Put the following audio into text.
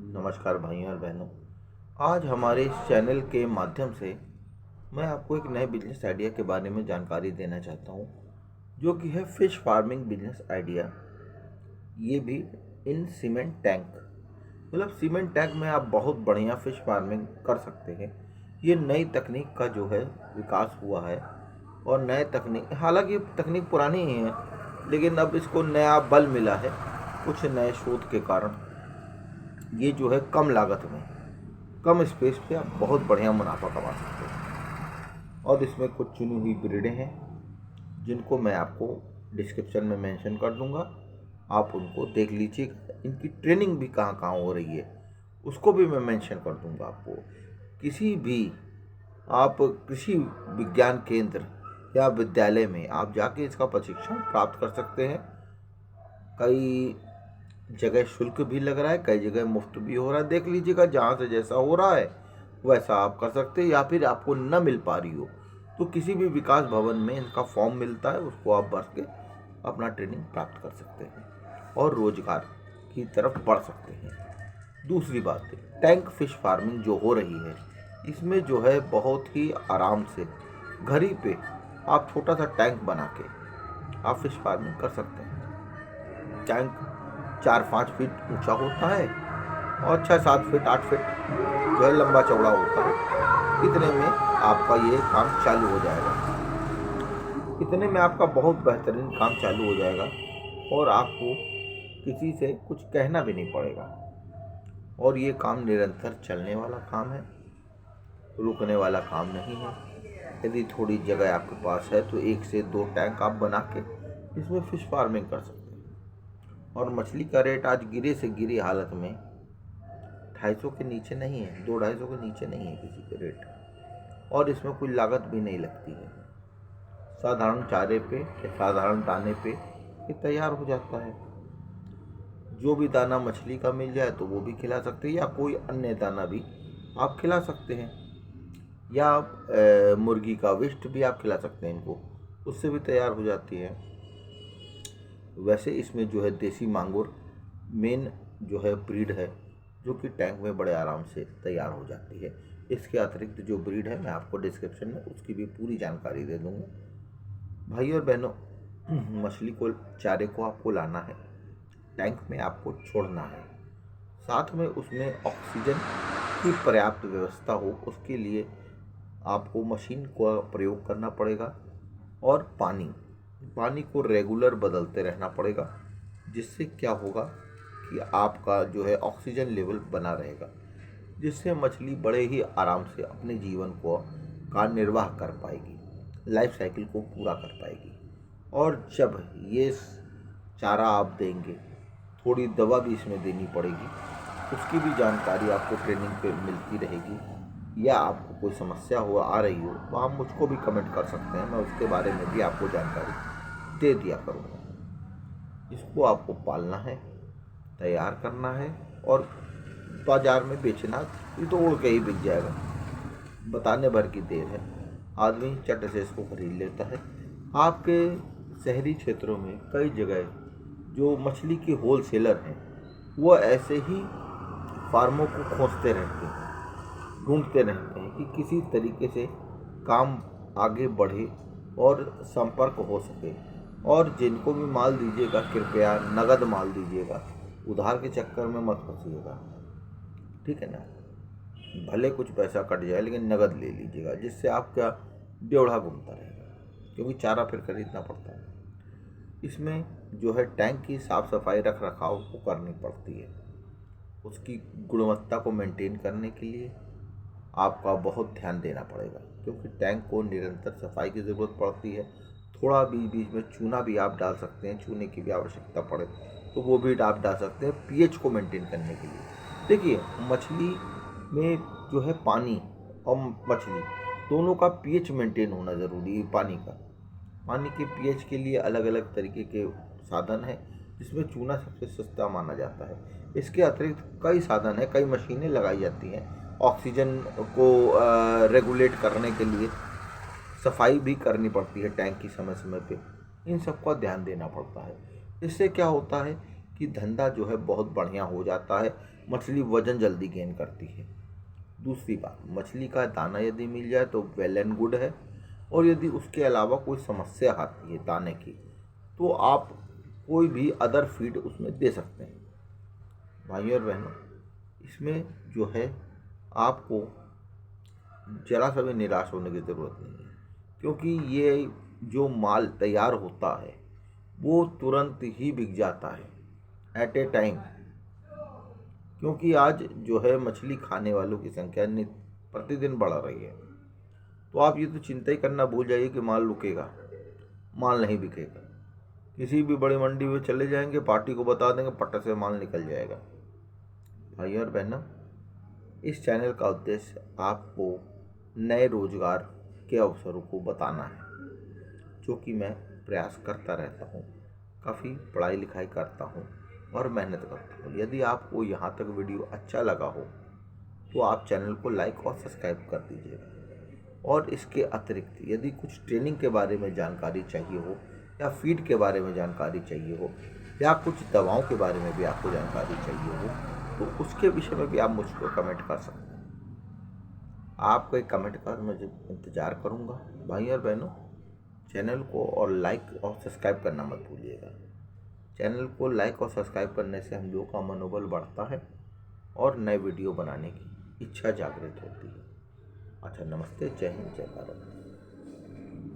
नमस्कार भाइयों और बहनों। आज हमारे इस चैनल के माध्यम से मैं आपको एक नए बिजनेस आइडिया के बारे में जानकारी देना चाहता हूँ, जो कि है फिश फार्मिंग बिजनेस आइडिया। ये भी इन सीमेंट टैंक, मतलब सीमेंट टैंक में आप बहुत बढ़िया फिश फार्मिंग कर सकते हैं। ये नई तकनीक का जो है विकास हुआ है और नए तकनीक, हालांकि ये तकनीक पुरानी ही है, लेकिन अब इसको नया बल मिला है कुछ नए शोध के कारण। ये जो है कम लागत में, कम स्पेस पे आप बहुत बढ़िया मुनाफा कमा सकते हैं। और इसमें कुछ चुनी हुई ब्रीडें हैं जिनको मैं आपको डिस्क्रिप्शन में मेंशन कर दूंगा, आप उनको देख लीजिएगा। इनकी ट्रेनिंग भी कहाँ कहाँ हो रही है उसको भी मैं मेंशन कर दूंगा आपको। किसी भी आप कृषि विज्ञान केंद्र या विद्यालय में आप जाके इसका प्रशिक्षण प्राप्त कर सकते हैं। कई जगह शुल्क भी लग रहा है, कई जगह मुफ्त भी हो रहा है। देख लीजिएगा, जहाँ से जैसा हो रहा है वैसा आप कर सकते हैं। या फिर आपको न मिल पा रही हो तो किसी भी विकास भवन में इनका फॉर्म मिलता है, उसको आप भर के अपना ट्रेनिंग प्राप्त कर सकते हैं और रोजगार की तरफ बढ़ सकते हैं। दूसरी बात है, टैंक फिश फार्मिंग जो हो रही है, इसमें जो है बहुत ही आराम से घर ही पे आप छोटा सा टैंक बना के आप फिश फार्मिंग कर सकते हैं। टैंक 4-5 फीट ऊंचा होता है और 6-7 फीट 8 फीट जो है लंबा चौड़ा होता है। इतने में आपका ये काम चालू हो जाएगा। इतने में आपका बहुत बेहतरीन काम चालू हो जाएगा और आपको किसी से कुछ कहना भी नहीं पड़ेगा। और ये काम निरंतर चलने वाला काम है, रुकने वाला काम नहीं है। यदि थोड़ी जगह आपके पास है तो 1 से 2 टैंक आप बना के इसमें फिश फार्मिंग कर सकते हैं। और मछली का रेट आज गिरे से गिरी हालत में 250 के नीचे नहीं है, 200-250 के नीचे नहीं है किसी के रेट। और इसमें कोई लागत भी नहीं लगती है। साधारण चारे पे या साधारण दाने पे ये तैयार हो जाता है। जो भी दाना मछली का मिल जाए तो वो भी खिला सकते हैं, या कोई अन्य दाना भी आप खिला सकते हैं, या आप मुर्गी का विष्ट भी आप खिला सकते हैं इनको, उससे भी तैयार हो जाती है। वैसे इसमें जो है देसी मांगुर मेन जो है ब्रीड है, जो कि टैंक में बड़े आराम से तैयार हो जाती है। इसके अतिरिक्त जो ब्रीड है मैं आपको डिस्क्रिप्शन में उसकी भी पूरी जानकारी दे दूंगा। भाई और बहनों, मछली को चारे को आपको लाना है, टैंक में आपको छोड़ना है, साथ में उसमें ऑक्सीजन की पर्याप्त व्यवस्था हो, उसके लिए आपको मशीन का प्रयोग करना पड़ेगा। और पानी को रेगुलर बदलते रहना पड़ेगा, जिससे क्या होगा कि आपका जो है ऑक्सीजन लेवल बना रहेगा, जिससे मछली बड़े ही आराम से अपने जीवन का निर्वाह कर पाएगी, लाइफ साइकिल को पूरा कर पाएगी। और जब ये चारा आप देंगे, थोड़ी दवा भी इसमें देनी पड़ेगी, उसकी भी जानकारी आपको ट्रेनिंग पे मिलती रहेगी। या आपको कोई समस्या आ रही हो तो आप मुझको भी कमेंट कर सकते हैं, मैं उसके बारे में भी आपको जानकारी दे दिया करूँगा। इसको आपको पालना है, तैयार करना है और बाजार में बेचना। ये तो उड़ के ही बिक जाएगा, बताने भर की देर है, आदमी चट से इसको खरीद लेता है। आपके शहरी क्षेत्रों में कई जगह जो मछली के होलसेलर हैं वो ऐसे ही फार्मों को खोजते रहते हैं, ढूंढते रहते हैं कि किसी तरीके से काम आगे बढ़े और संपर्क हो सके। और जिनको भी माल दीजिएगा कृपया नगद माल दीजिएगा, उधार के चक्कर में मत फंसिएगा, ठीक है ना। भले कुछ पैसा कट जाए लेकिन नगद ले लीजिएगा, जिससे आपका ब्यौढ़ा घूमता रहेगा, क्योंकि चारा फिर खरीदना पड़ता है। इसमें जो है टैंक की साफ़ सफाई रख रखाव को करनी पड़ती है। उसकी गुणवत्ता को मेंटेन करने के लिए आपका बहुत ध्यान देना पड़ेगा, क्योंकि टैंक को निरंतर सफाई की ज़रूरत पड़ती है। थोड़ा बीच बीच में चूना भी आप डाल सकते हैं, चूने की भी आवश्यकता पड़े तो वो भी आप डाल सकते हैं पीएच को मेंटेन करने के लिए। देखिए, मछली में जो है पानी और मछली दोनों का पीएच मेंटेन होना ज़रूरी है। पानी के पीएच के लिए अलग अलग तरीके के साधन हैं, जिसमें चूना सबसे सस्ता माना जाता है। इसके अतिरिक्त कई साधन हैं, कई मशीनें लगाई जाती हैं ऑक्सीजन को रेगुलेट करने के लिए। सफाई भी करनी पड़ती है टैंक की समय समय पे, इन सब का ध्यान देना पड़ता है। इससे क्या होता है कि धंधा जो है बहुत बढ़िया हो जाता है, मछली वजन जल्दी गेन करती है। दूसरी बात, मछली का दाना यदि मिल जाए तो वेल एंड गुड है, और यदि उसके अलावा कोई समस्या आती है दाने की तो आप कोई भी अदर फीड उसमें दे सकते हैं। भाइयों और बहनों, इसमें जो है आपको जरा सा भी निराश होने की ज़रूरत नहीं है, क्योंकि ये जो माल तैयार होता है वो तुरंत ही बिक जाता है एट ए टाइम, क्योंकि आज जो है मछली खाने वालों की संख्या प्रतिदिन बढ़ रही है। तो आप ये तो चिंता ही करना भूल जाइए कि माल रुकेगा, माल नहीं बिकेगा। किसी भी बड़ी मंडी में चले जाएंगे, पार्टी को बता देंगे, पट्टे से माल निकल जाएगा। भाइयों और बहनों, इस चैनल का उद्देश्य आपको नए रोजगार के अवसरों को बताना है, जो कि मैं प्रयास करता रहता हूँ। काफ़ी पढ़ाई लिखाई करता हूँ और मेहनत करता हूँ। यदि आपको यहाँ तक वीडियो अच्छा लगा हो तो आप चैनल को लाइक और सब्सक्राइब कर दीजिएगा। और इसके अतिरिक्त यदि कुछ ट्रेनिंग के बारे में जानकारी चाहिए हो, या फीड के बारे में जानकारी चाहिए हो, या कुछ दवाओं के बारे में भी आपको जानकारी चाहिए हो, तो उसके विषय में भी आप मुझको कमेंट कर सकते हैं। आपको एक कमेंट का मुझे इंतज़ार करूँगा। भाई और बहनों, चैनल को और लाइक और सब्सक्राइब करना मत भूलिएगा। चैनल को लाइक और सब्सक्राइब करने से हम लोगों का मनोबल बढ़ता है और नए वीडियो बनाने की इच्छा जागृत होती है। अच्छा, नमस्ते, जय हिंद, जय भारत।